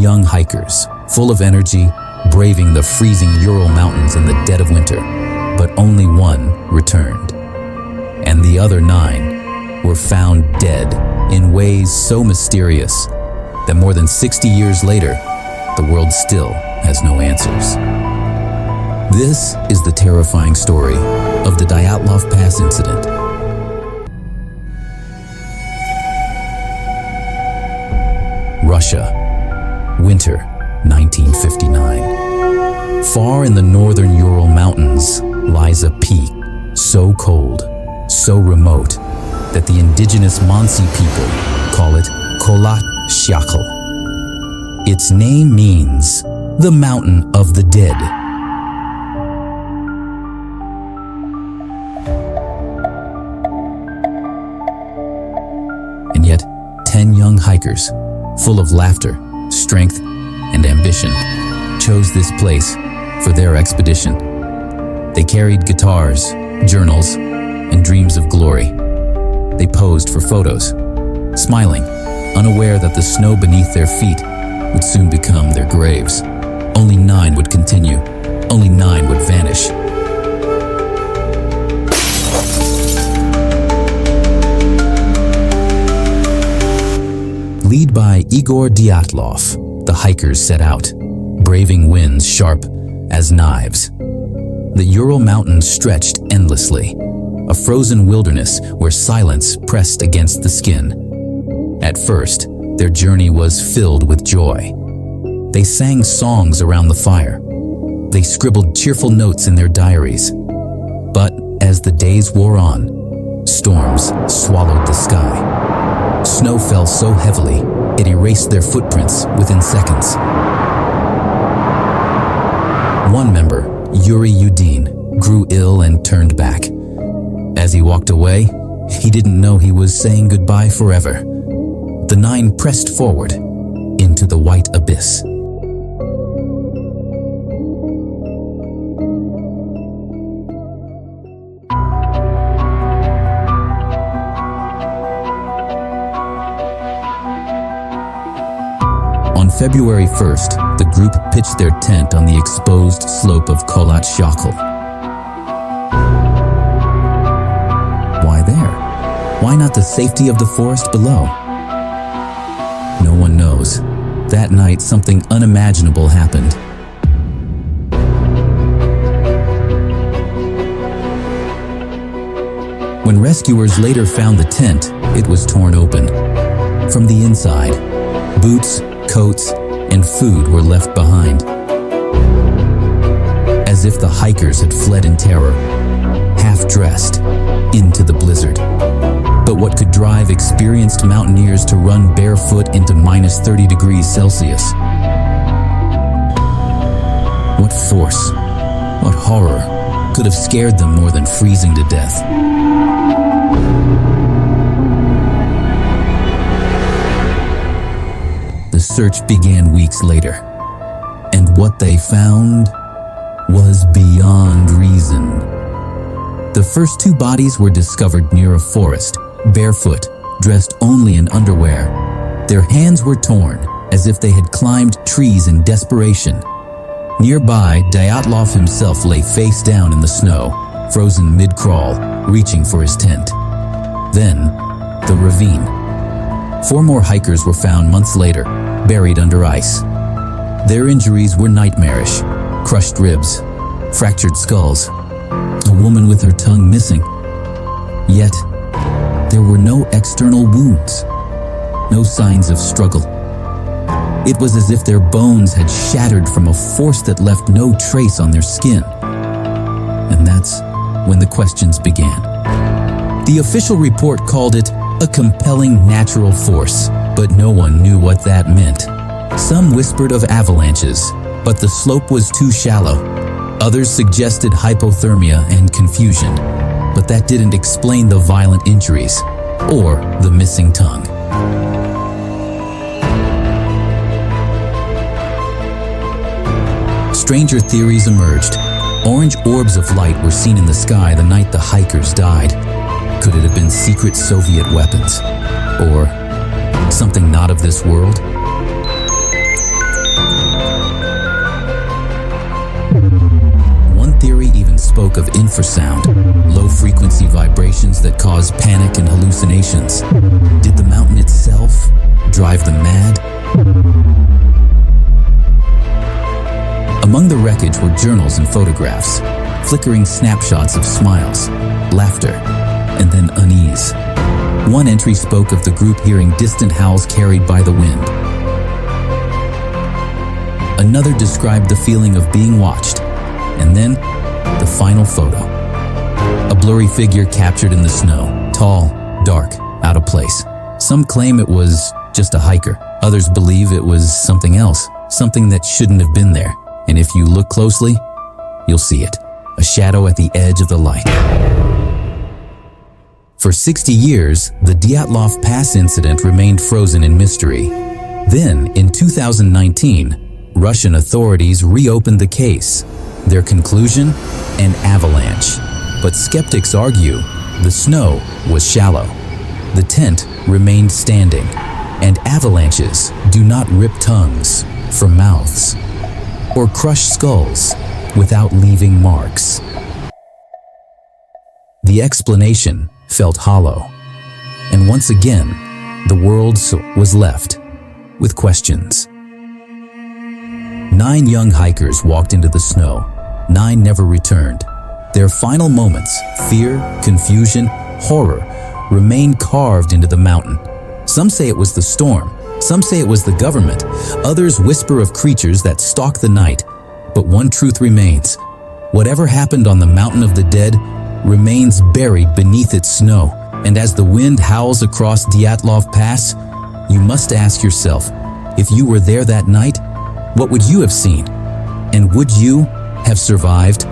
young hikers, full of energy, braving the freezing Ural mountains in the dead of winter. But only one returned. And the other 9 were found dead in ways so mysterious that more than 60 years later, the world still has no answers. This is the terrifying story of the Dyatlov Pass Incident. Russia, winter 1959. Far in the northern Ural mountains lies a peak so cold, so remote, that the indigenous Mansi people call it Kholat Syakhl. Its name means the mountain of the dead. And yet, 10 young hikers, full of laughter, strength, and ambition, chose this place for their expedition. They carried guitars, journals, and dreams of glory. They posed for photos, smiling, unaware that the snow beneath their feet would soon become their graves. Only 9 would continue. Only 9 would vanish. Led by Igor Dyatlov, the hikers set out, braving winds sharp as knives. The Ural mountains stretched endlessly, a frozen wilderness where silence pressed against the skin. At first, their journey was filled with joy. They sang songs around the fire. They scribbled cheerful notes in their diaries. But as the days wore on, storms swallowed the sky. Snow fell so heavily, it erased their footprints within seconds. One member, Yuri Yudin, grew ill and turned back. As he walked away, he didn't know he was saying goodbye forever. The 9 pressed forward into the white abyss. On February 1st, the group pitched their tent on the exposed slope of Kholat Syakhl. Why there? Why not the safety of the forest below? No one knows. That night, something unimaginable happened. When rescuers later found the tent, it was torn open. From the inside, boots, coats, and food were left behind. As if the hikers had fled in terror, half-dressed, into the blizzard. But what could drive experienced mountaineers to run barefoot into minus 30 degrees Celsius? What force, what horror could have scared them more than freezing to death? The search began weeks later, and what they found was beyond reason. The first 2 bodies were discovered near a forest, barefoot, dressed only in underwear. Their hands were torn, as if they had climbed trees in desperation. Nearby, Dyatlov himself lay face down in the snow, frozen mid-crawl, reaching for his tent. Then, the ravine. 4 more hikers were found months later, buried under ice. Their injuries were nightmarish: crushed ribs, fractured skulls, a woman with her tongue missing. Yet, there were no external wounds, no signs of struggle. It was as if their bones had shattered from a force that left no trace on their skin. And that's when the questions began. The official report called it a compelling natural force, but no one knew what that meant. Some whispered of avalanches, but the slope was too shallow. Others suggested hypothermia and confusion, but that didn't explain the violent injuries or the missing tongue. Stranger theories emerged. Orange orbs of light were seen in the sky the night the hikers died. Could it have been secret Soviet weapons? Or something not of this world? spoke of infrasound, low-frequency vibrations that cause panic and hallucinations. Did the mountain itself drive them mad? Among the wreckage were journals and photographs, flickering snapshots of smiles, laughter, and then unease. One entry spoke of the group hearing distant howls carried by the wind. Another described the feeling of being watched. And then, the final photo. A blurry figure captured in the snow, tall, dark, out of place. Some claim it was just a hiker. Others believe it was something else, something that shouldn't have been there. And if you look closely, you'll see it. A shadow at the edge of the light. For 60 years, the Dyatlov Pass Incident remained frozen in mystery. Then, in 2019, Russian authorities reopened the case. Their conclusion? An avalanche. But skeptics argue the snow was shallow. The tent remained standing. And avalanches do not rip tongues from mouths or crush skulls without leaving marks. The explanation felt hollow. And once again, the world was left with questions. 9 young hikers walked into the snow. 9 never returned. Their final moments, fear, confusion, horror, remain carved into the mountain. Some say it was the storm. Some say it was the government. Others whisper of creatures that stalk the night. But one truth remains. Whatever happened on the Mountain of the Dead remains buried beneath its snow. And as the wind howls across Dyatlov Pass, you must ask yourself, if you were there that night, what would you have seen? And would you have survived?